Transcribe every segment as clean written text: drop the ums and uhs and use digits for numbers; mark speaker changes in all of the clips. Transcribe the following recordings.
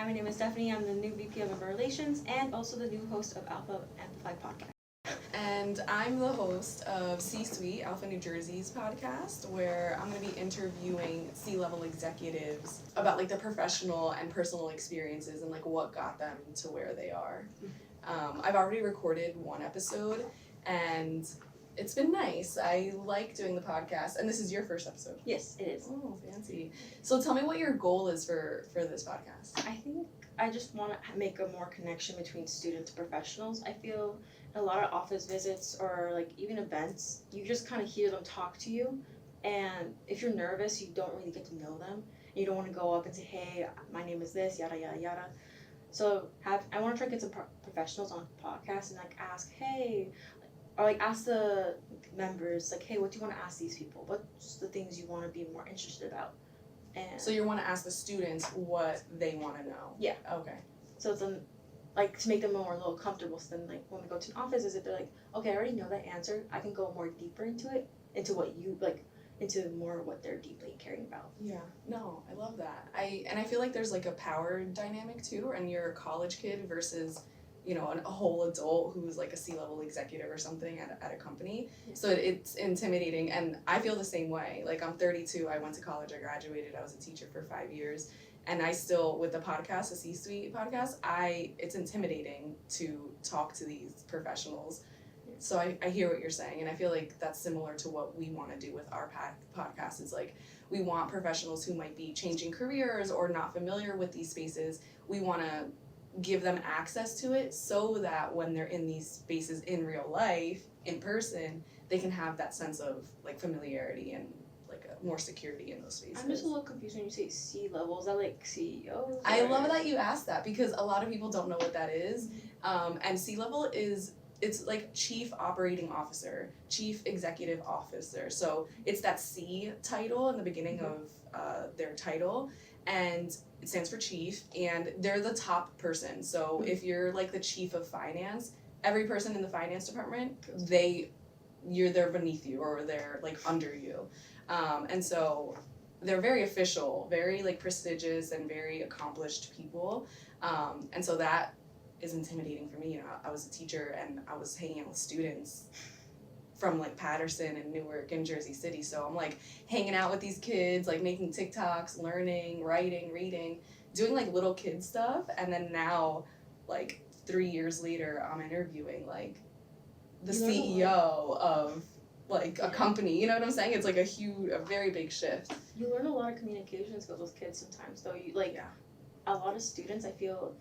Speaker 1: Hi, my name is Stephanie. I'm the new VP of Member Relations and also the new host of ALPFA Amplified podcast.
Speaker 2: And I'm the host of C-Suite, ALPFA New Jersey's podcast, where I'm going to be interviewing C-level executives about like their professional and personal experiences and like what got them to where they are. I've already recorded one episode and it's been nice. I like doing the podcast, and this is your first episode.
Speaker 1: Yes, it is.
Speaker 2: Oh, fancy. So tell me what your goal is for this podcast.
Speaker 1: I think I just want to make a more connection between students and professionals. I feel a lot of office visits or like even events, you just kind of hear them talk to you, and if you're nervous, you don't really get to know them. You don't want to go up and say, hey, my name is this, yada, yada, yada. So I want to try to get some professionals on the podcast and like ask, hey, or like ask the members, like, hey, what do you want to ask these people? What's the things you want to be more interested about? And
Speaker 2: So you want to ask the students what they want to know?
Speaker 1: Yeah.
Speaker 2: Okay.
Speaker 1: so it's like to make them more a little comfortable. So then like when we go to an office visit, they're like, okay, I already know that answer. I can go more deeper into it, into what you like, into more what they're deeply caring about.
Speaker 2: Yeah, no, I love that. I feel like there's like a power dynamic too, and you're a college kid versus, you know, a whole adult who's like a C-level executive or something at a company.
Speaker 1: Yeah.
Speaker 2: So it's intimidating, and I feel the same way. Like I'm 32, I went to college, I graduated, I was a teacher for 5 years, and I still, with the podcast, the C-Suite podcast, it's intimidating to talk to these professionals. So I hear what you're saying, and I feel like that's similar to what we want to do with our podcast. Is like we want professionals who might be changing careers or not familiar with these spaces. We want to give them access to it so that when they're in these spaces in real life, in person, they can have that sense of like familiarity and like more security in those spaces.
Speaker 1: I'm just a little confused when you say C-level. Is that like CEO?
Speaker 2: I love that you asked that because a lot of people don't know what that is. And C-level it's like chief operating officer, chief executive officer. So it's that C title in the beginning of their title, and it stands for chief, and they're the top person. So if you're like the chief of finance, every person in the finance department, they're beneath you or they're like under you. And so they're very official, very like prestigious and very accomplished people. And so that is intimidating for me. You know, I was a teacher and I was hanging out with students from like Patterson and Newark and Jersey City. So I'm like hanging out with these kids, like making TikToks, learning, writing, reading, doing like little kid stuff. And then now, like 3 years later, I'm interviewing like the CEO of like a company. You know what I'm saying? It's like a very big shift.
Speaker 1: You learn a lot of communication skills with kids sometimes, though. You like a lot of students, I feel,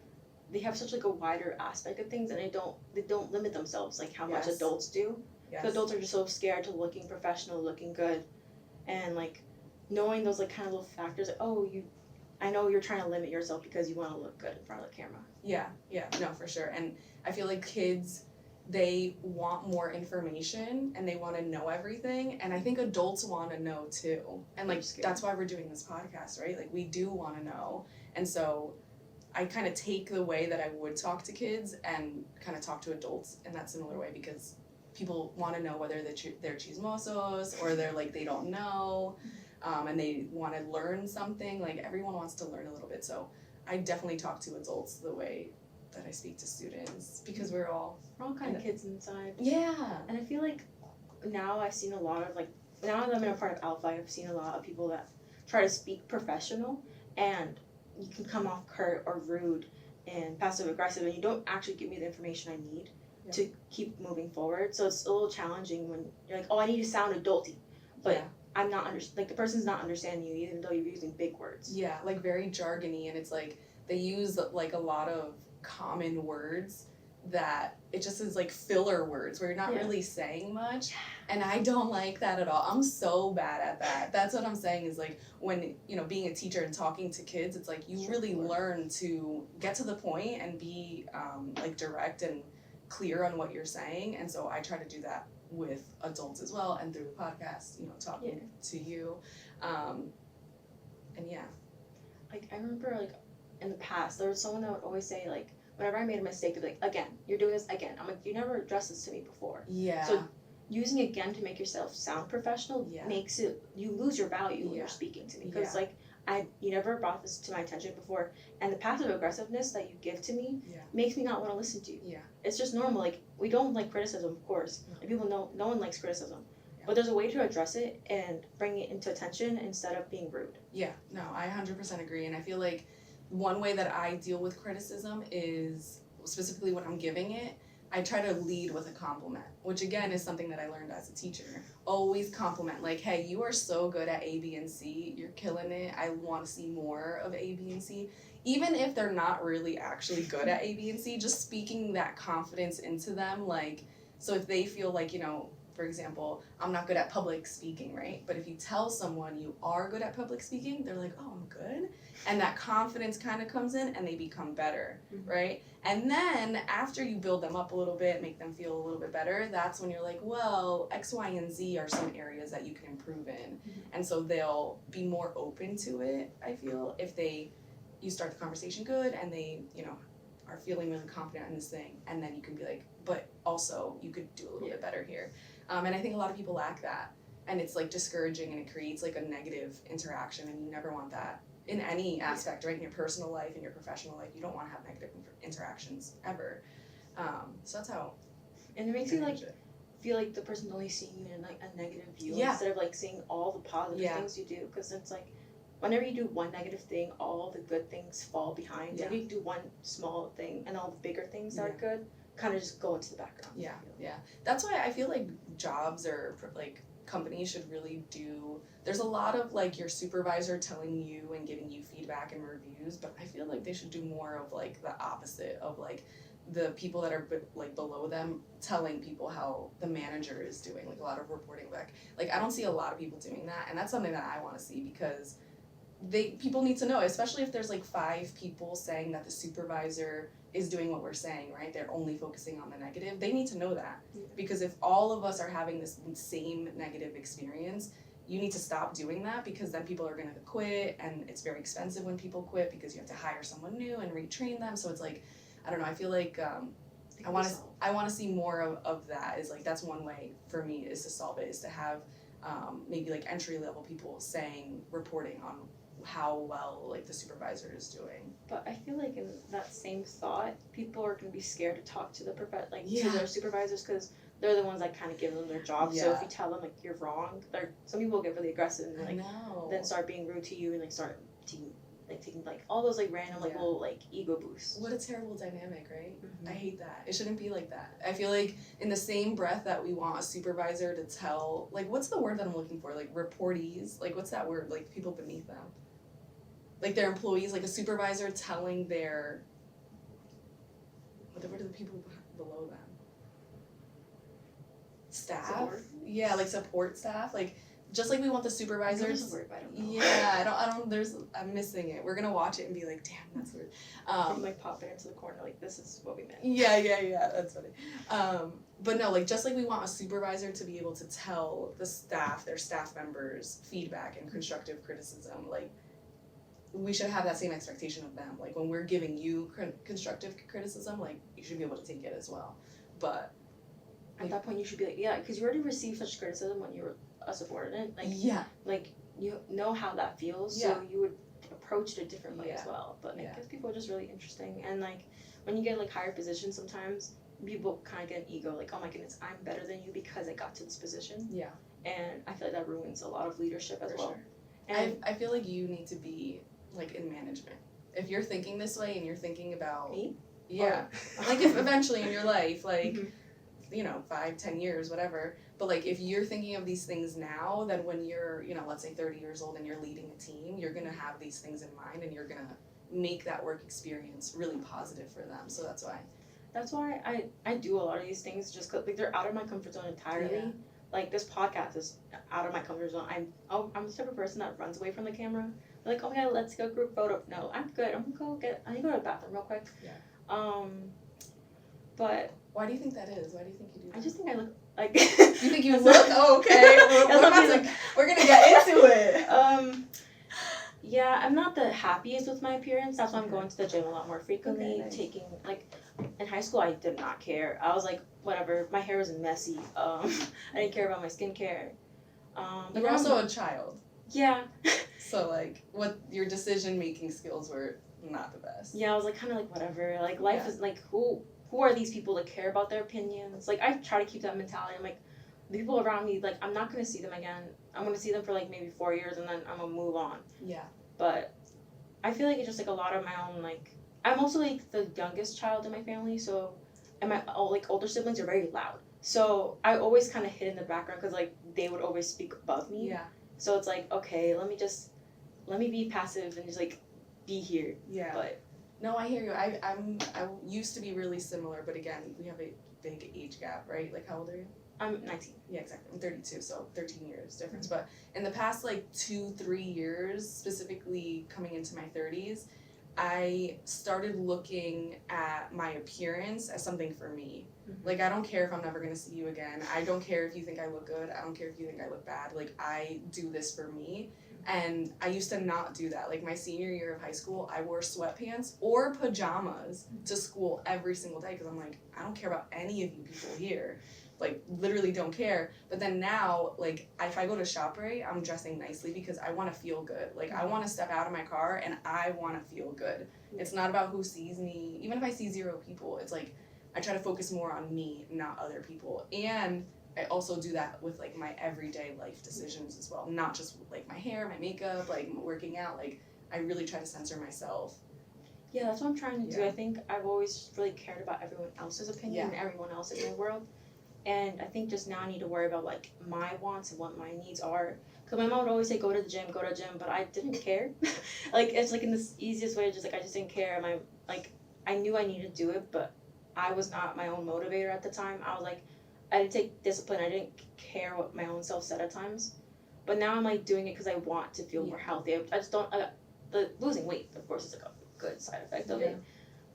Speaker 1: they have such like a wider aspect of things, and they don't limit themselves like how much adults do.
Speaker 2: Yes.
Speaker 1: So adults are just so scared to looking professional, looking good, and like knowing those like kind of little factors. Like, I know you're trying to limit yourself because you want to look good in front of the camera.
Speaker 2: Yeah, no, for sure. And I feel like kids, they want more information and they want to know everything, and I think adults want to know too. And like that's why we're doing this podcast, right? Like we do want to know, and so I kind of take the way that I would talk to kids and kind of talk to adults in that similar way, because people want to know whether they're chismosos or they're like they don't know, and they want to learn something. Like everyone wants to learn a little bit, so I definitely talk to adults the way that I speak to students, because we're all
Speaker 1: kind of kids inside.
Speaker 2: Yeah.
Speaker 1: And I feel like now I've seen a lot of like, now that I'm in a part of ALPFA, I've seen a lot of people that try to speak professional, and you can come off curt or rude and passive aggressive, and you don't actually give me the information I need to keep moving forward. So it's a little challenging when you're like, oh, I need to sound adulty, but I'm not like the person's not understanding you even though you're using big words.
Speaker 2: Yeah, like very jargony, and it's like they use like a lot of common words that it just is like filler words where you're not really saying much, and I don't like that at all. I'm so bad at that. That's what I'm saying, is like when, you know, being a teacher and talking to kids, it's like you really learn to get to the point and be like direct and clear on what you're saying. And so I try to do that with adults as well, and through the podcast, you know, talking to you. And
Speaker 1: like I remember like in the past there was someone that would always say like, whenever I made a mistake, they'd be like, again, you're doing this again. I'm like, you never addressed this to me before.
Speaker 2: Yeah.
Speaker 1: So using again to make yourself sound professional makes it, you lose your value when you're speaking to me. Because like, you never brought this to my attention before, and the passive aggressiveness that you give to me makes me not want to listen to you.
Speaker 2: Yeah.
Speaker 1: It's just normal. Like, we don't like criticism, of course.
Speaker 2: No.
Speaker 1: And people know no one likes criticism.
Speaker 2: Yeah.
Speaker 1: But there's a way to address it and bring it into attention instead of being rude.
Speaker 2: Yeah, no, I 100% agree. And I feel like one way that I deal with criticism is specifically when I'm giving it, I try to lead with a compliment, which again is something that I learned as a teacher. Always compliment, like, hey, you are so good at A, B, and C. You're killing it. I want to see more of A, B, and C. Even if they're not really actually good at A, B, and C, just speaking that confidence into them. Like, so if they feel like, you know, for example, I'm not good at public speaking, right? But if you tell someone you are good at public speaking, they're like, oh, I'm good. And that confidence kind of comes in and they become better, right? And then after you build them up a little bit, make them feel a little bit better, that's when you're like, well, X, Y, and Z are some areas that you can improve in. And so they'll be more open to it, I feel, if you start the conversation good and they, you know, are feeling really confident in this thing. And then you can be like, but also you could do a little bit better here. And I think a lot of people lack that. And it's like discouraging and it creates like a negative interaction, and you never want that in any aspect, right? In your personal life, in your professional life, you don't want to have negative interactions ever. So that's how.
Speaker 1: And it makes you like feel like the person's only seeing you in like a negative view instead of like seeing all the positive things you do. Because it's like whenever you do one negative thing, all the good things fall behind. Like you do one small thing, and all the bigger things that are good kind of just go into the background.
Speaker 2: Yeah. That's why I feel like jobs or like companies should really do, there's a lot of like your supervisor telling you and giving you feedback and reviews, but I feel like they should do more of like the opposite of like the people that are like below them telling people how the manager is doing, like a lot of reporting back. Like I don't see a lot of people doing that, and that's something that I want to see, because people need to know, especially if there's like 5 people saying that the supervisor is doing what we're saying, right? They're only focusing on the negative. They need to know that, because if all of us are having this same negative experience, you need to stop doing that, because then people are going to quit, and it's very expensive when people quit because you have to hire someone new and retrain them. So it's like, I don't know, I feel like I want to see more of that. Is like, that's one way for me is to solve it, is to have maybe like entry level people reporting on how well like the supervisor is doing.
Speaker 1: But I feel like in that same thought, people are gonna be scared to talk to the to their supervisors, because they're the ones that kind of give them their job. So if you tell them like you're wrong, some people get really aggressive and like then start being rude to you and like start taking like all those like random like little like ego boosts.
Speaker 2: What a terrible dynamic, right? I hate that. It shouldn't be like that. I feel like in the same breath that we want a supervisor to tell, like, what's the word that I'm looking for? Like reportees, like what's that word? Like people beneath them. Like their employees, like a supervisor telling what are the people below them? Staff? Support? Yeah, like support staff. Like, just like we want the supervisors.
Speaker 1: Word, I don't know.
Speaker 2: Yeah, I'm missing it. We're gonna watch it and be like, damn, that's weird.
Speaker 1: Like pop it into the corner, like this is what we meant.
Speaker 2: Yeah, that's funny. But no, like just like we want a supervisor to be able to tell the staff, their staff members, feedback and constructive criticism, like we should have that same expectation of them. Like when we're giving you constructive criticism, like you should be able to take it as well. But
Speaker 1: at that point, you should be like, because you already received such criticism when you were a subordinate. Like like you know how that feels, so you would approach it a different way as well. But I guess people are just really interesting, and like when you get like higher positions, sometimes people kind of get an ego, like, oh my goodness, I'm better than you because I got to this position. And I feel like that ruins a lot of leadership as well.
Speaker 2: Sure. And I feel like you need to be like in management. If you're thinking this way and you're thinking about
Speaker 1: me,
Speaker 2: like if eventually in your life, like you know, 5-10 years, whatever. But like if you're thinking of these things now, then when you're, you know, let's say 30 years old and you're leading a team, you're gonna have these things in mind and you're gonna make that work experience really positive for them. So that's why
Speaker 1: I do a lot of these things, just cause like they're out of my comfort zone entirely. Like this podcast is out of my comfort zone. I'm the type of person that runs away from the camera. Like, oh yeah, let's go group photo. No, I'm good. I need to go to the bathroom real quick. But
Speaker 2: why do you think that is? Why do you think you do that?
Speaker 1: I just think I look like.
Speaker 2: You think you look? Oh, okay. We're gonna get into it.
Speaker 1: Yeah, I'm not the happiest with my appearance. That's why I'm going to the gym a lot more frequently.
Speaker 2: Nice.
Speaker 1: Taking like, in high school, I did not care. I was like, whatever. My hair was messy. I didn't care about my skincare.
Speaker 2: But you're also a child.
Speaker 1: Yeah.
Speaker 2: So like, what your decision making skills were not the best.
Speaker 1: Yeah, I was like kind of like whatever. Like life is like who are these people to care about their opinions? Like I try to keep that mentality. I'm like the people around me, like I'm not gonna see them again. I'm gonna see them for like maybe 4 years and then I'm gonna move on.
Speaker 2: Yeah.
Speaker 1: But I feel like it's just like a lot of my own like I'm also like the youngest child in my family, so and my like older siblings are very loud. So I always kind of hid in the background because like they would always speak above me.
Speaker 2: Yeah.
Speaker 1: So it's like okay, let me be passive and just like be here.
Speaker 2: Yeah.
Speaker 1: But
Speaker 2: no, I hear you. I used to be really similar, but again, we have a big age gap, right? Like how old are you?
Speaker 1: I'm 19.
Speaker 2: Yeah, exactly. I'm 32, so 13 years difference. But in the past like 2-3 years, specifically coming into my 30s, I started looking at my appearance as something for me.
Speaker 1: Mm-hmm.
Speaker 2: Like I don't care if I'm never gonna see you again. I don't care if you think I look good. I don't care if you think I look bad. Like I do this for me. And I used to not do that. Like my senior year of high school, I wore sweatpants or pajamas to school every single day because I'm like, I don't care about any of you people here. Like literally don't care. But then now, like if I go to ShopRite, I'm dressing nicely because I want to feel good. Like I want to step out of my car and I want to feel good. It's not about who sees me. Even if I see 0 people, it's like I try to focus more on me, not other people. And I also do that with like my everyday life decisions as well, not just like my hair, my makeup, like working out. Like I really try to censor myself.
Speaker 1: Yeah, that's what I'm trying to do.
Speaker 2: Yeah.
Speaker 1: I think I've always really cared about everyone else's opinion and everyone else in my world, and I think just now I need to worry about like my wants and what my needs are. Cause my mom would always say go to the gym, but I didn't care. Like it's like in the easiest way, just like I just didn't care. My like I knew I needed to do it, but I was not my own motivator at the time. I was like. I didn't take discipline. I didn't care what my own self said at times, but now I'm like doing it because I want to feel more healthy. I just don't. The losing weight, of course, is like a good side effect of it,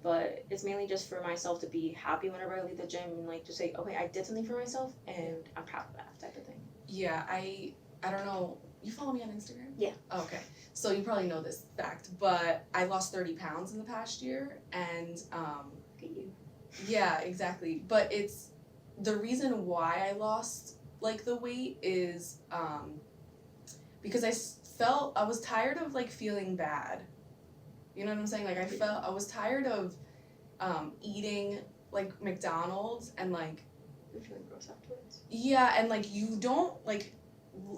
Speaker 1: but it's mainly just for myself to be happy whenever I leave the gym and like just say, okay, I did something for myself and I'm proud of that type of thing.
Speaker 2: Yeah, I don't know. You follow me on Instagram?
Speaker 1: Yeah.
Speaker 2: Oh, okay. So you probably know this fact, but I lost 30 pounds in the past year, and
Speaker 1: Look at you.
Speaker 2: Yeah, exactly. But it's the reason why I lost like the weight is because I was tired of like feeling bad. You know what I'm saying? Like I was tired of eating like McDonald's and like
Speaker 1: You're feeling gross afterwards.
Speaker 2: yeah, and like you don't like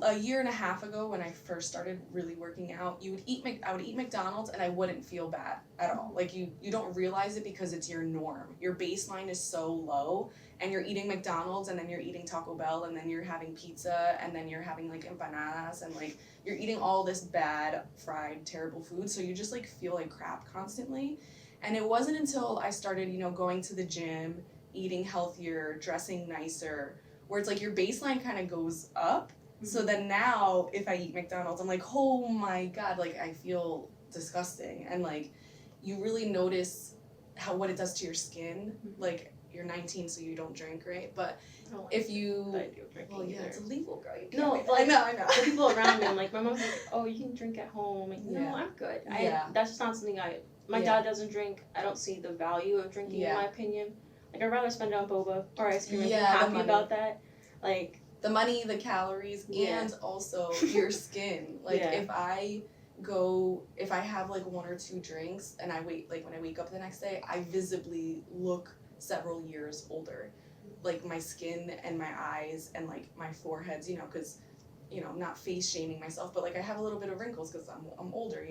Speaker 2: a year and a half ago when I first started really working out, I would eat McDonald's and I wouldn't feel bad at all. Like you don't realize it because it's your norm. Your baseline is so low and you're eating McDonald's and then you're eating Taco Bell and then you're having pizza and then you're having like empanadas and like you're eating all this bad, fried, terrible food. So you just like feel like crap constantly. And it wasn't until I started, going to the gym, eating healthier, dressing nicer, where it's like your baseline kind of goes up. So then now, if I eat McDonald's, I'm like, oh my God, like I feel disgusting. And like, you really notice what it does to your skin. Like, you're 19, so you don't drink, right? But if you, well, yeah, it's illegal, girl. You can't
Speaker 1: No,
Speaker 2: I know.
Speaker 1: The people around me, I'm like, my mom's like, oh, you can drink at home. I'm like, no, I'm good. That's just not something my dad doesn't drink. I don't see the value of drinking, in my opinion. Like, I'd rather spend it on boba or ice cream. I'm happy about that. Like,
Speaker 2: the money, the calories, and also your skin. Like if I have like 1 or 2 drinks and when I wake up the next day, I visibly look several years older. Like my skin and my eyes and like my foreheads, because I'm not face shaming myself, but like I have a little bit of wrinkles because I'm older,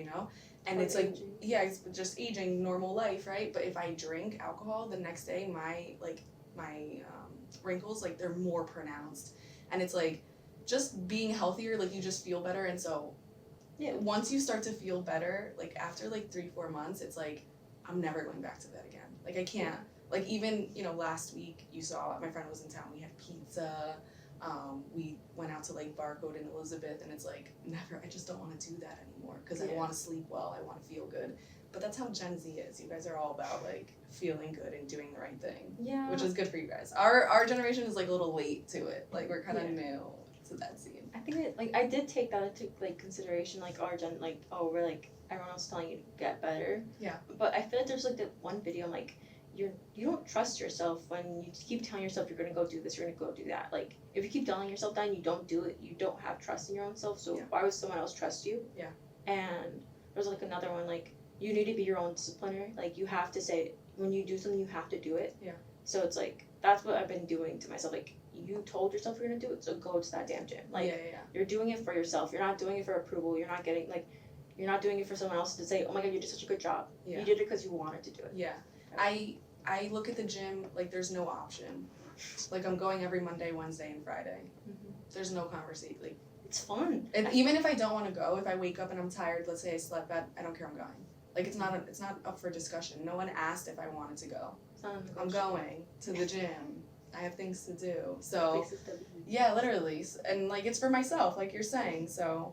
Speaker 2: and it's like aging. It's just aging, normal life, right? But if I drink alcohol the next day, my wrinkles, like they're more pronounced. And it's like just being healthier, like you just feel better. And so once you start to feel better, like after like 3-4 months, it's like I'm never going back to that again. Like I can't. Like even last week you saw my friend was in town. We had pizza. We went out to like Barcode in Elizabeth, and it's like never. I just don't want to do that anymore because I want to sleep well. I want to feel good. But that's how Gen Z is. You guys are all about like feeling good and doing the right thing. Yeah. Which is good for you guys. Our generation is like a little late to it. Like we're kind of new to that scene.
Speaker 1: I think I did take that into like consideration. Like our gen, like we're like everyone else telling you to get better.
Speaker 2: Yeah.
Speaker 1: But I feel like there's like that one video. I'm like, you don't trust yourself when you keep telling yourself you're gonna go do this, you're gonna go do that. Like if you keep telling yourself that and you don't do it, you don't have trust in your own self. So why would someone else trust you?
Speaker 2: Yeah.
Speaker 1: And there's like another one, like you need to be your own disciplinary. Like you have to say when you do something, you have to do it.
Speaker 2: Yeah.
Speaker 1: So it's like that's what I've been doing to myself. Like you told yourself you're gonna do it, so go to that damn gym. Like you're doing it for yourself. You're not doing it for approval. You're not getting like. You're not doing it for someone else to say, oh my god, you did such a good job. You did it because you wanted to do it.
Speaker 2: Yeah. I look at the gym like there's no option. Like I'm going every Monday, Wednesday, and Friday. Mm-hmm. There's no conversation. Like
Speaker 1: it's fun.
Speaker 2: And even if I don't want to go, if I wake up and I'm tired, let's say I slept bad, I don't care. I'm going. Like it's not up for discussion. No one asked if I wanted to go. I'm going to the gym. I have things to do. So yeah, literally, and like it's for myself, like you're saying. So.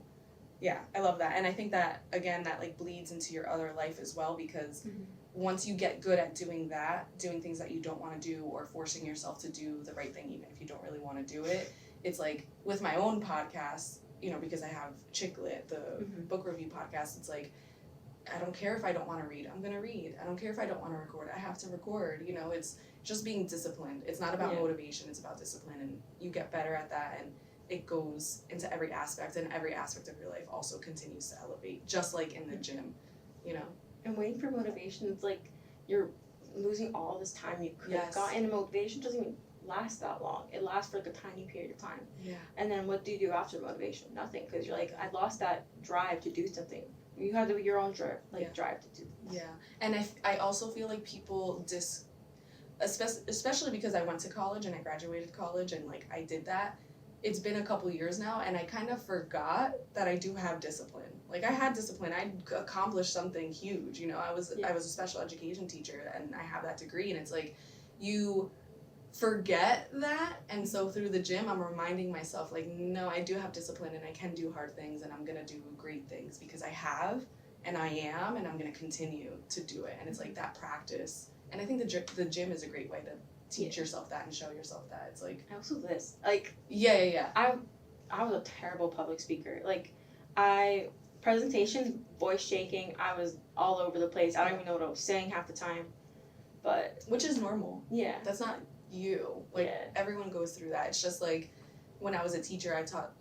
Speaker 2: Yeah, I love that. And I think that, again, that like bleeds into your other life as well because once you get good at doing that, doing things that you don't want to do or forcing yourself to do the right thing even if you don't really want to do it, it's like with my own podcast, you know, because I have Chick Lit, the book review podcast, it's like I don't care if I don't want to read, I'm going to read. I don't care if I don't want to record, I have to record. You know, it's just being disciplined. It's not about motivation, it's about discipline and you get better at that and it goes into every aspect and every aspect of your life also continues to elevate, just like in the gym, you know?
Speaker 1: And waiting for motivation, it's like you're losing all this time you could have gotten, and motivation doesn't even last that long. It lasts for like a tiny period of time. Yeah. And then what do you do after motivation? Nothing, because you're like, I lost that drive to do something. You have your own drive to do things.
Speaker 2: Yeah. And I also feel like people especially because I went to college and I graduated college and like I did that. It's been a couple years now and I kind of forgot that I do have discipline. Like I had discipline. I accomplished something huge, you know. I was a special education teacher and I have that degree and it's like you forget that and so through the gym I'm reminding myself like no, I do have discipline and I can do hard things and I'm going to do great things because I have and I am and I'm going to continue to do it and it's like that practice. And I think the gym is a great way to teach yourself that and show yourself that. It's like
Speaker 1: I also this like
Speaker 2: I
Speaker 1: was a terrible public speaker. Like presentations, voice shaking, I was all over the place. I don't even know what I was saying half the time. But
Speaker 2: which is normal.
Speaker 1: Yeah.
Speaker 2: That's not you. Like everyone goes through that. It's just like when I was a teacher I taught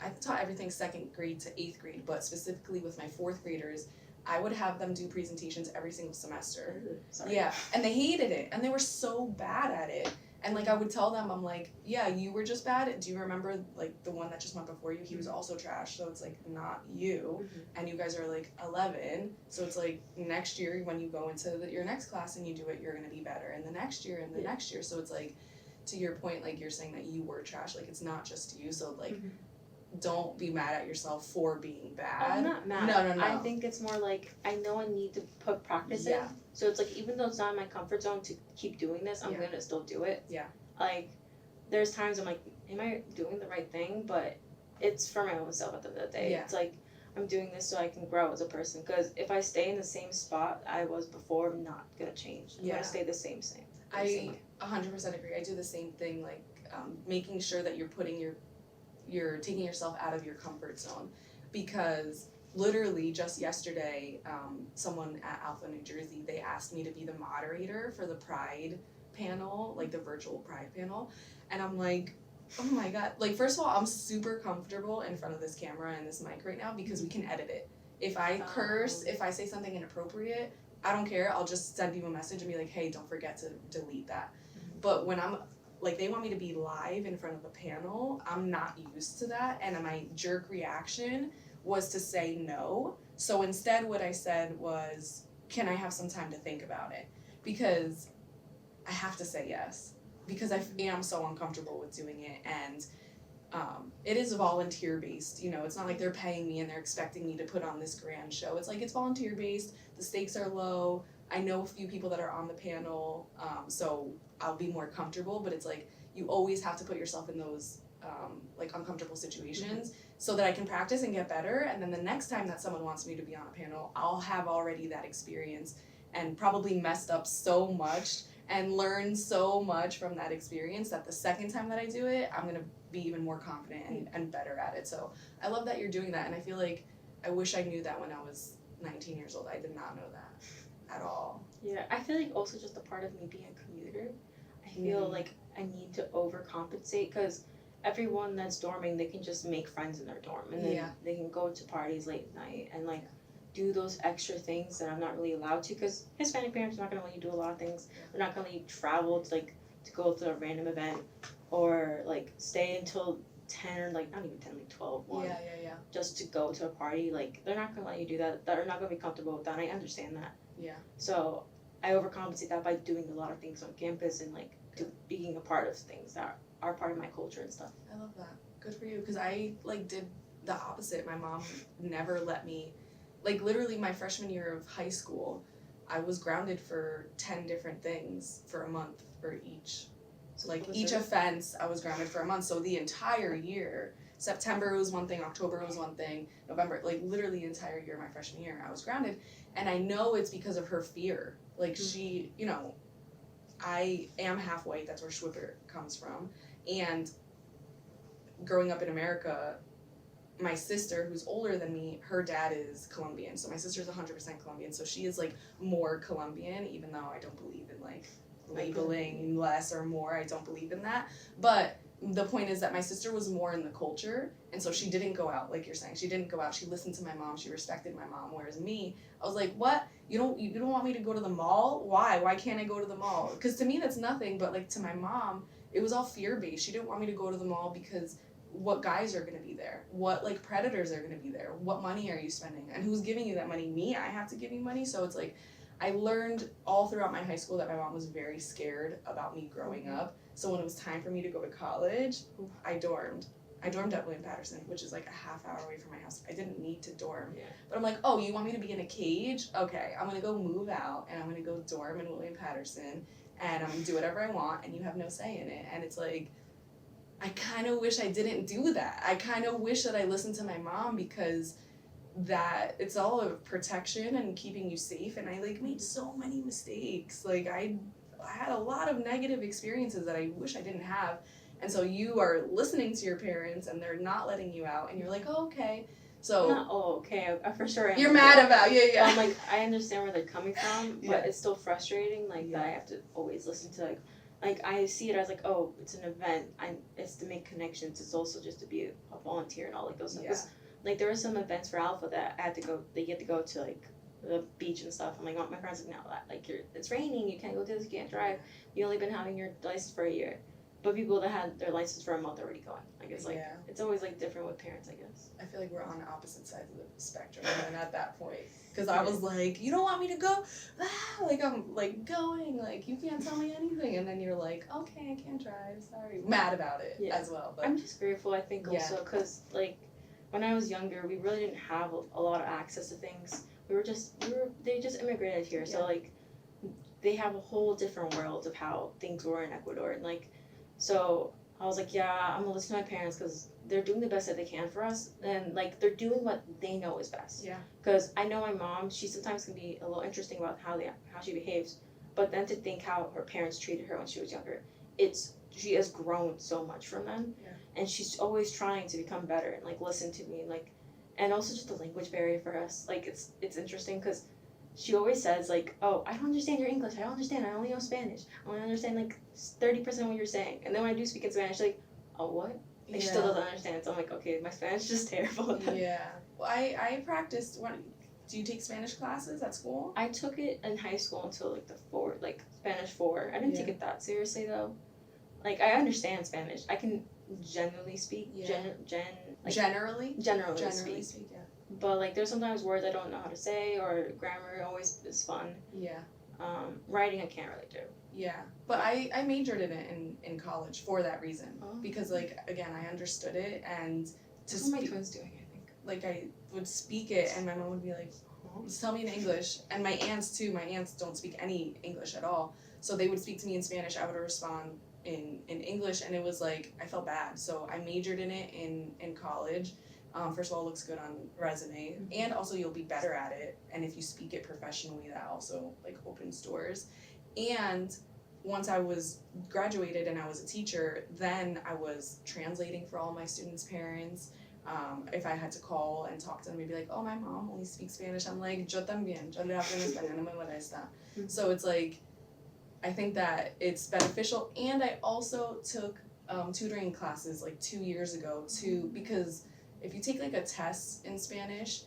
Speaker 2: I taught everything 2nd grade to 8th grade, but specifically with my 4th graders I would have them do presentations every single semester.
Speaker 1: Sorry.
Speaker 2: Yeah, and they hated it, and they were so bad at it. And like I would tell them, I'm like, yeah, you were just bad. Do you remember like the one that just went before you? He was also trash. So it's like not you, and you guys are like 11. So it's like next year when you go into your next class and you do it, you're gonna be better. And the next year and the next year. So it's like, to your point, like you're saying that you were trash. Like it's not just you. So like. Don't be mad at yourself for being bad.
Speaker 1: I'm not mad.
Speaker 2: No.
Speaker 1: I think it's more like I know I need to put practice in. So it's like even though it's not in my comfort zone to keep doing this, I'm gonna still do it.
Speaker 2: Yeah.
Speaker 1: Like there's times I'm like, am I doing the right thing? But it's for my own self at the end of the day. It's like I'm doing this so I can grow as a person. Because if I stay in the same spot I was before, I'm not gonna change. I'm gonna stay the same.
Speaker 2: I 100% agree. I do the same thing. Like making sure that you're taking yourself out of your comfort zone because literally just yesterday someone at ALPFA New Jersey, they asked me to be the moderator for the Pride panel, like the virtual Pride panel, and I'm like, oh my god, like first of all I'm super comfortable in front of this camera and this mic right now because we can edit it. If I curse, if I say something inappropriate, I don't care, I'll just send you a message and be like, hey, don't forget to delete that. But when I'm like they want me to be live in front of a panel, I'm not used to that, and my jerk reaction was to say no. So instead what I said was, can I have some time to think about it? Because I have to say yes, because I am so uncomfortable with doing it, and it is volunteer based, you know, it's not like they're paying me and they're expecting me to put on this grand show. It's like it's volunteer based, the stakes are low, I know a few people that are on the panel, so I'll be more comfortable, but it's like you always have to put yourself in those like uncomfortable situations so that I can practice and get better, and then the next time that someone wants me to be on a panel, I'll have already that experience and probably messed up so much and learned so much from that experience that the second time that I do it, I'm gonna be even more confident and better at it. So I love that you're doing that, and I feel like I wish I knew that when I was 19 years old. I did not know that at all.
Speaker 1: Yeah, I feel like also just a part of me being a commuter, I feel like I need to overcompensate because everyone that's dorming, they can just make friends in their dorm and then they can go to parties late at night and like do those extra things that I'm not really allowed to because Hispanic parents are not gonna let you do a lot of things. They're not gonna let you travel to like to go to a random event or like stay until 10 or like not even 10, like 12, 1 just to go to a party. Like they're not gonna let you do that. They're not gonna be comfortable with that. And I understand that.
Speaker 2: Yeah.
Speaker 1: So I overcompensate that by doing a lot of things on campus and like being a part of things that are part of my culture and stuff.
Speaker 2: I love that. Good for you. Because I like did the opposite. My mom never let me, like literally my freshman year of high school, I was grounded for 10 different things for a month for each. So like each offense, I was grounded for a month. So the entire year, September was one thing, October was one thing, November, like literally the entire year, my freshman year, I was grounded. And I know it's because of her fear. Like she, you know, I am half white, that's where Schwippert comes from. And growing up in America, my sister, who's older than me, her dad is Colombian. So my sister's 100% Colombian. So she is like more Colombian, even though I don't believe in like labeling less or more. I don't believe in that. But the point is that my sister was more in the culture, and so she didn't go out, like you're saying. She didn't go out. She listened to my mom. She respected my mom. Whereas me, I was like, what? You don't want me to go to the mall? Why? Why can't I go to the mall? Because to me that's nothing, but like to my mom, it was all fear-based. She didn't want me to go to the mall because what guys are going to be there? What like predators are going to be there? What money are you spending? And who's giving you that money? Me? I have to give you money? So it's like I learned all throughout my high school that my mom was very scared about me growing up. So when it was time for me to go to college, I dormed. I dormed at William Patterson, which is like a half hour away from my house. I didn't need to dorm. But I'm like, oh, you want me to be in a cage? Okay, I'm going to go move out and I'm going to go dorm in William Patterson and I'm going to do whatever I want and you have no say in it. And it's like, I kind of wish I didn't do that. I kind of wish that I listened to my mom because that it's all a protection and keeping you safe. And I like made so many mistakes. Like I had a lot of negative experiences that I wish I didn't have. And so you are listening to your parents and they're not letting you out and you're like, oh, okay. So
Speaker 1: not okay. I for sure.
Speaker 2: You're mad about
Speaker 1: I'm like I understand where they're coming from, but it's still frustrating. Like that I have to always listen to like I see it as like, oh, it's an event. It's to make connections. It's also just to be a volunteer and all like those things. Like there were some events for ALPFA that I had to go. They get to go to like the beach and stuff. I'm like, oh, my friends like, no, like it's raining. You can't go do this. You can't drive. You only been having your license for a year. But people that had their license for a month are already going. Like it's like it's always like different with parents, I guess.
Speaker 2: I feel like we're on opposite sides of the spectrum and at that point. Because I was like, you don't want me to go? Ah, like I'm like going, like you can't tell me anything. And then you're like, okay, I can't drive, sorry. Mad about it as well. But
Speaker 1: I'm just grateful, I think, also, because like when I was younger, we really didn't have a lot of access to things. They just immigrated here. So like they have a whole different world of how things were in Ecuador. And like, so I was like, yeah, I'm gonna listen to my parents because they're doing the best that they can for us, and like they're doing what they know is best.
Speaker 2: Yeah.
Speaker 1: Because I know my mom, she sometimes can be a little interesting about how she behaves, but then to think how her parents treated her when she was younger, she has grown so much from them, and she's always trying to become better and like listen to me, like, and also just the language barrier for us, like it's interesting because she always says like, oh, I don't understand your English, I don't understand, I only know Spanish, I only understand like 30% of what you're saying, and then when I do speak in Spanish, like, oh, what? Like, she still doesn't understand, so I'm like, okay, my Spanish is just terrible.
Speaker 2: Well, I practiced, do you take Spanish classes at school?
Speaker 1: I took it in high school until like Spanish 4. I didn't take it that seriously though. Like, I understand Spanish. I can generally speak,
Speaker 2: Generally
Speaker 1: speak. But like there's sometimes words I don't know how to say, or grammar always is fun. Writing I can't really do.
Speaker 2: But I majored in it in college for that reason. Because like again I understood it, and
Speaker 1: What are my twins doing, I think?
Speaker 2: Like I would speak it and my mom would be like, just tell me in English. And my aunts too, my aunts don't speak any English at all. So they would speak to me in Spanish, I would respond in English, and it was like I felt bad. So I majored in it in college. First of all, it looks good on resume, and also you'll be better at it. And if you speak it professionally, that also like opens doors. And once I was graduated and I was a teacher, then I was translating for all my students' parents. If I had to call and talk to them, I'd be like, oh, my mom only speaks Spanish. I'm like, yo también, yo le hablo en español, no me molesta.
Speaker 1: Mm-hmm.
Speaker 2: So it's like, I think that it's beneficial. And I also took tutoring classes like 2 years ago too, because if you take like a test in Spanish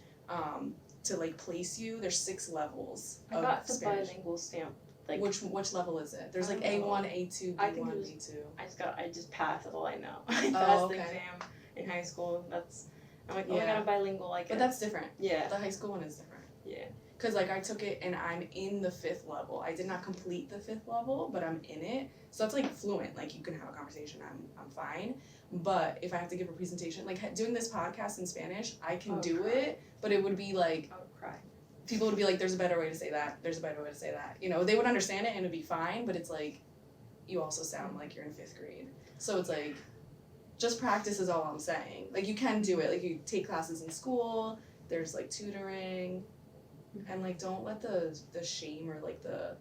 Speaker 2: to like place you, there's 6 levels
Speaker 1: I
Speaker 2: of
Speaker 1: got the
Speaker 2: Spanish.
Speaker 1: bilingual stamp. Like,
Speaker 2: Which level is it? There's
Speaker 1: I
Speaker 2: like
Speaker 1: don't know.
Speaker 2: A1, A2,
Speaker 1: I think
Speaker 2: B1,
Speaker 1: it was-
Speaker 2: B2.
Speaker 1: I just passed. That's all I know. I passed
Speaker 2: Oh,
Speaker 1: the
Speaker 2: okay.
Speaker 1: exam in high school. I'm like, oh, I
Speaker 2: Yeah.
Speaker 1: got a bilingual. I guess.
Speaker 2: But that's different.
Speaker 1: Yeah.
Speaker 2: The high school one is different.
Speaker 1: Yeah.
Speaker 2: Because like I took it and I'm in the 5th level. I did not complete the 5th level, but I'm in it. So that's like fluent. Like you can have a conversation. I'm fine. But if I have to give a presentation, like doing this podcast in Spanish, I can do
Speaker 1: cry.
Speaker 2: it. But it would be like,
Speaker 1: I would cry.
Speaker 2: people would be like, there's a better way to say that. There's a better way to say that. You know, they would understand it and it'd be fine. But it's like, you also sound like you're in 5th grade. So it's like, just practice is all I'm saying. Like you can do it. Like you take classes in school. There's like tutoring. And like don't let the shame or like the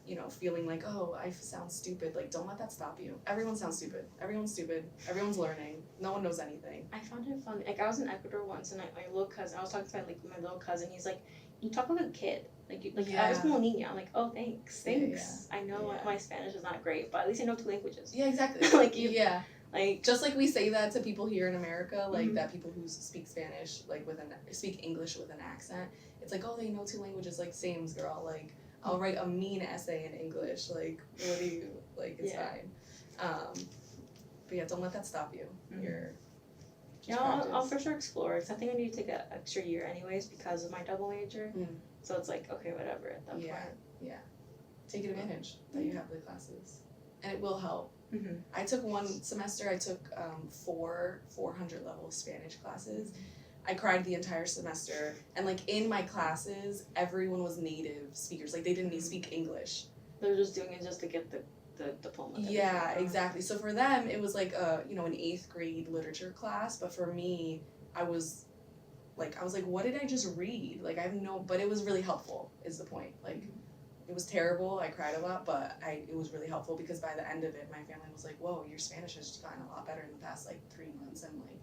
Speaker 2: you know, feeling like, oh, I sound stupid, like don't let that stop you. Everyone sounds stupid. Everyone's stupid. Everyone's learning. No one knows anything.
Speaker 1: I found it funny. Like I was in Ecuador once, and my little cousin. I was talking to my little cousin. He's like, "You talk like a kid. Like I was como niña." I'm like, "Oh, thanks. I know my Spanish is not great, but at least I know 2 languages."
Speaker 2: Yeah, exactly.
Speaker 1: Like you.
Speaker 2: Yeah.
Speaker 1: Like
Speaker 2: just like we say that to people here in America, like
Speaker 1: Mhm.
Speaker 2: that people who speak Spanish, like speak English with an accent. It's like, oh, they know 2 languages. Like same girl. Like I'll write a mean essay in English. Like what do you like? It's fine. But yeah, don't let that stop you.
Speaker 1: Mhm.
Speaker 2: You're.
Speaker 1: I'll for sure explore. Because I think I need to take an extra year anyways because of my double major.
Speaker 2: Mm.
Speaker 1: So it's like okay, whatever at that point.
Speaker 2: Take advantage that you have the classes, and it will help.
Speaker 1: Mm-hmm.
Speaker 2: I took one semester. I took 4 400 level Spanish classes. I cried the entire semester, and like in my classes, everyone was native speakers. Like they didn't even speak English.
Speaker 1: They're just doing it just to get the diploma.
Speaker 2: Yeah, exactly. So for them, it was like an 8th grade literature class. But for me, I was like, what did I just read? Like I have no. But it was really helpful. Is the point? Like. It was terrible. I cried a lot, but it was really helpful because by the end of it, my family was like, "Whoa, your Spanish has gotten a lot better in the past like 3 months." I'm like,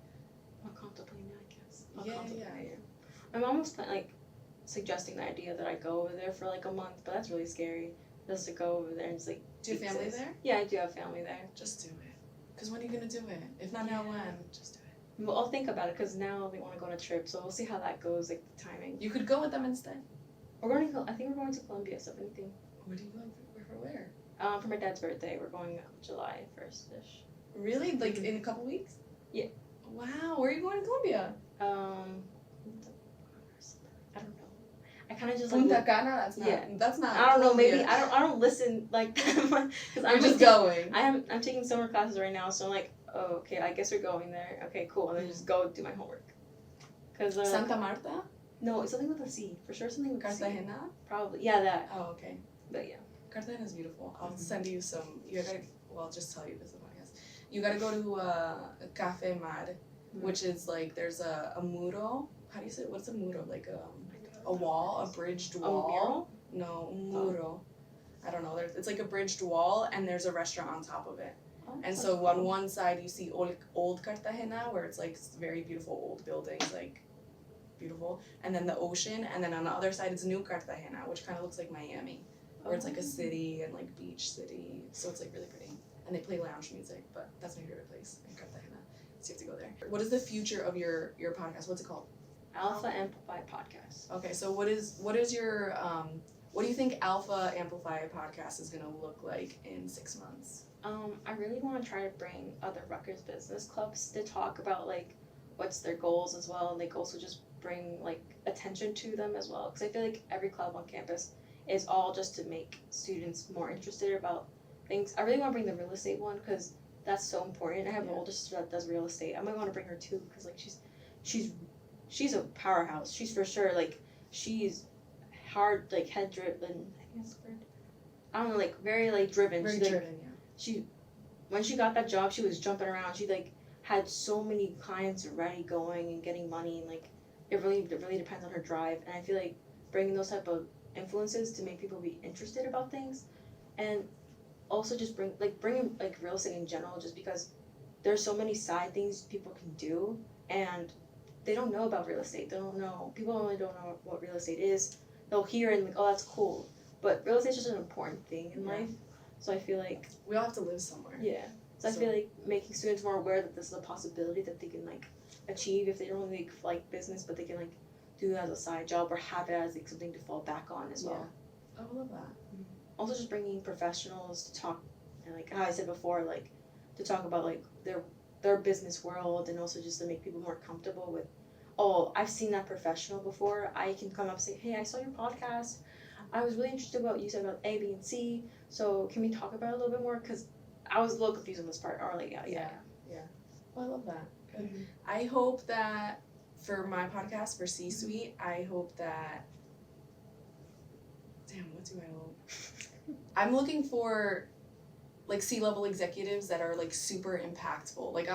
Speaker 1: I'll contemplate it, I guess.
Speaker 2: Yeah.
Speaker 1: My mom was like suggesting the idea that I go over there for like a month, but that's really scary. Just to go over there and just like.
Speaker 2: Do you have family there?
Speaker 1: Yeah, I do have family there.
Speaker 2: Just do it. Because when are you gonna do it? If not now, when? Just do it.
Speaker 1: Well, I'll think about it because now they want to go on a trip, so we'll see how that goes, like the timing.
Speaker 2: You could go with them instead.
Speaker 1: I think we're going to Colombia, so if anything.
Speaker 2: What are you going for? Where?
Speaker 1: For my dad's birthday, we're going July 1st-ish.
Speaker 2: Really? Like in a couple weeks?
Speaker 1: Yeah.
Speaker 2: Wow. Where are you going to Colombia?
Speaker 1: I don't know. I kind of just
Speaker 2: Punta Cana. That's not.
Speaker 1: Yeah.
Speaker 2: That's not.
Speaker 1: I don't know.
Speaker 2: Colombia.
Speaker 1: Maybe I don't listen like because
Speaker 2: I'm just going.
Speaker 1: I'm taking summer classes right now, so I'm like, oh, okay, I guess we're going there. Okay, cool, and then just go do my homework. Cause
Speaker 2: Santa Marta.
Speaker 1: No, it's something with a C. For sure, something with
Speaker 2: Cartagena.
Speaker 1: Probably, yeah, that.
Speaker 2: Oh, okay.
Speaker 1: But yeah.
Speaker 2: Cartagena is beautiful. I'll send you some. You gotta. Well, I'll just tell you this is a podcast. You gotta go to Cafe Mar, which is like there's a muro. How do you say it? What's a muro? Like a wall, a bridged wall.
Speaker 1: A mural?
Speaker 2: No, muro. I don't know. It's like a bridged wall, and there's a restaurant on top of it.
Speaker 1: Oh,
Speaker 2: And so on one side you see old Cartagena, where it's like very beautiful old buildings, like beautiful, and then the ocean, and then on the other side it's New Cartagena, which kind of looks like Miami, where it's like a city and like beach city, so it's like really pretty. And they play lounge music, but that's my favorite place in Cartagena, so you have to go there. What is the future of your podcast? What's it called?
Speaker 1: ALPFA Amplified podcast.
Speaker 2: Okay, so what is your what do you think ALPFA Amplified podcast is gonna look like in 6 months?
Speaker 1: I really want to try to bring other Rutgers business clubs to talk about like what's their goals as well, and like also just bring like attention to them as well, because I feel like every club on campus is all just to make students more interested about things. I really want to bring the real estate one because that's so important. I have an older sister that does real estate. I might want to bring her too because like she's a powerhouse. She's for sure like she's hard, like head driven. I think that's the word. I don't know, like very like driven.
Speaker 2: Very
Speaker 1: She's,
Speaker 2: driven, yeah.
Speaker 1: She when she got that job, she was jumping around. She like had so many clients already going and getting money, and like it really depends on her drive. And I feel like bringing those type of influences to make people be interested about things, and also just bringing like real estate in general, just because there's so many side things people can do, and they don't know about real estate. They don't know. People only don't know what real estate is. they'll hear and like, oh, that's cool. But real estate is just an important thing in life. So I feel like
Speaker 2: we all have to live somewhere.
Speaker 1: Yeah. So I feel like making students more aware that this is a possibility that they can like achieve if they don't really like business, but they can like do it as a side job or have it as like something to fall back on as well.
Speaker 2: I love that.
Speaker 1: Also, just bringing professionals to talk, and like how I said before, like to talk about like their business world, and also just to make people more comfortable with, oh, I've seen that professional before. I can come up and say, hey, I saw your podcast. I was really interested about what you said about A, B, and C. So can we talk about it a little bit more? Because I was a little confused on this part. Or like, yeah.
Speaker 2: Well, I love that. Good. Mm-hmm. I hope that for my podcast, for C-Suite, I hope that. Damn, what do I hope? I'm looking for like C-level executives that are like super impactful. Like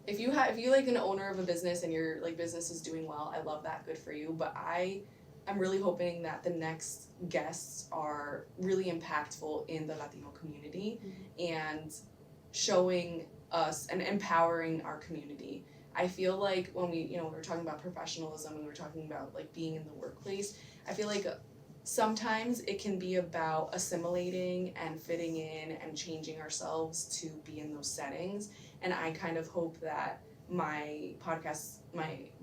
Speaker 2: if you like an owner of a business and your like business is doing well, I love that, good for you. But I'm really hoping that the next guests are really impactful in the Latino community and showing us and empowering our community. I feel like when we were talking about professionalism and we were talking about like being in the workplace, I feel like sometimes it can be about assimilating and fitting in and changing ourselves to be in those settings. And I kind of hope that my podcast,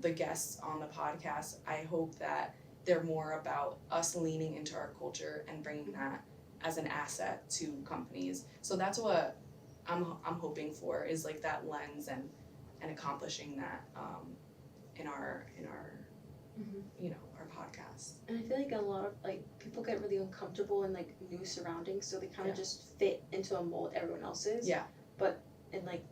Speaker 2: the guests on the podcast, I hope that they're more about us leaning into our culture and bringing that as an asset to companies. So that's what I'm hoping for, is like that lens and accomplishing that in our our podcast.
Speaker 1: And I feel like a lot of like people get really uncomfortable in like new surroundings, so they kind of just fit into a mold everyone else is.
Speaker 2: Yeah.
Speaker 1: But and like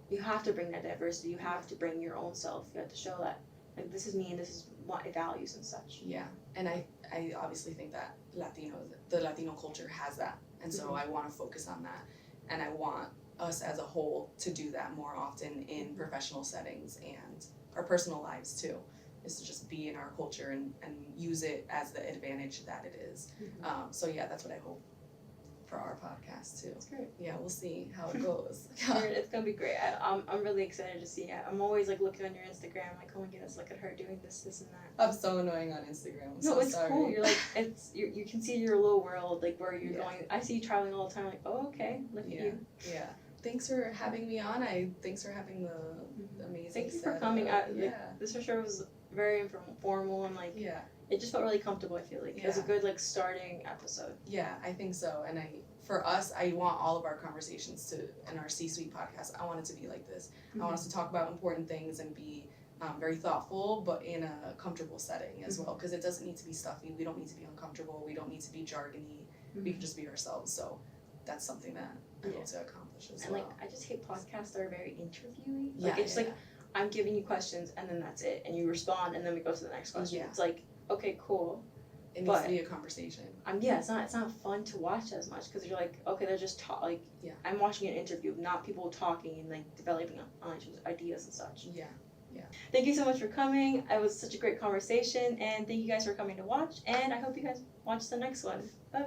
Speaker 1: you have to bring that diversity. You have to bring your own self. You have to show that like this is me and this is my values and such.
Speaker 2: Yeah, and I obviously think that the Latino culture has that, and so I want to focus on that, and I want us as a whole to do that more often in professional settings and our personal lives too, is to just be in our culture and use it as the advantage that it is. So yeah, that's what I hope for our podcast too.
Speaker 1: That's great.
Speaker 2: Yeah, we'll see how it goes.
Speaker 1: It's gonna be great. I'm really excited to see it. I'm always like looking on your Instagram, like, oh my goodness, look at her doing this and that.
Speaker 2: I'm so annoying on Instagram.
Speaker 1: It's cool. You're like, you can see your little world, like where you're going. I see you traveling all the time. Like, oh okay, look at you.
Speaker 2: Yeah. Thanks for having me on. Thanks for having the amazing.
Speaker 1: Thank you for coming. This for sure was very informal and like it just felt really comfortable. I feel like it was a good like starting episode.
Speaker 2: Yeah, I think so. And for us, I want all of our conversations in our C-Suite podcast, I want it to be like this. I want us to talk about important things and be very thoughtful, but in a comfortable setting as well. Because it doesn't need to be stuffy. We don't need to be uncomfortable. We don't need to be jargony. We can just be ourselves. So that's something that I hope to accomplish as well.
Speaker 1: And like, I just hate podcasts that are very interviewy. Like it's like I'm giving you questions and then that's it, and you respond and then we go to the next question. It's like, okay, cool.
Speaker 2: It needs to be a conversation.
Speaker 1: It's not fun to watch as much because you're like, okay, they're just I'm watching an interview, not people talking and like developing on each other's ideas and such.
Speaker 2: Yeah.
Speaker 1: Thank you so much for coming. It was such a great conversation, and thank you guys for coming to watch. And I hope you guys watch the next one. Bye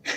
Speaker 1: bye.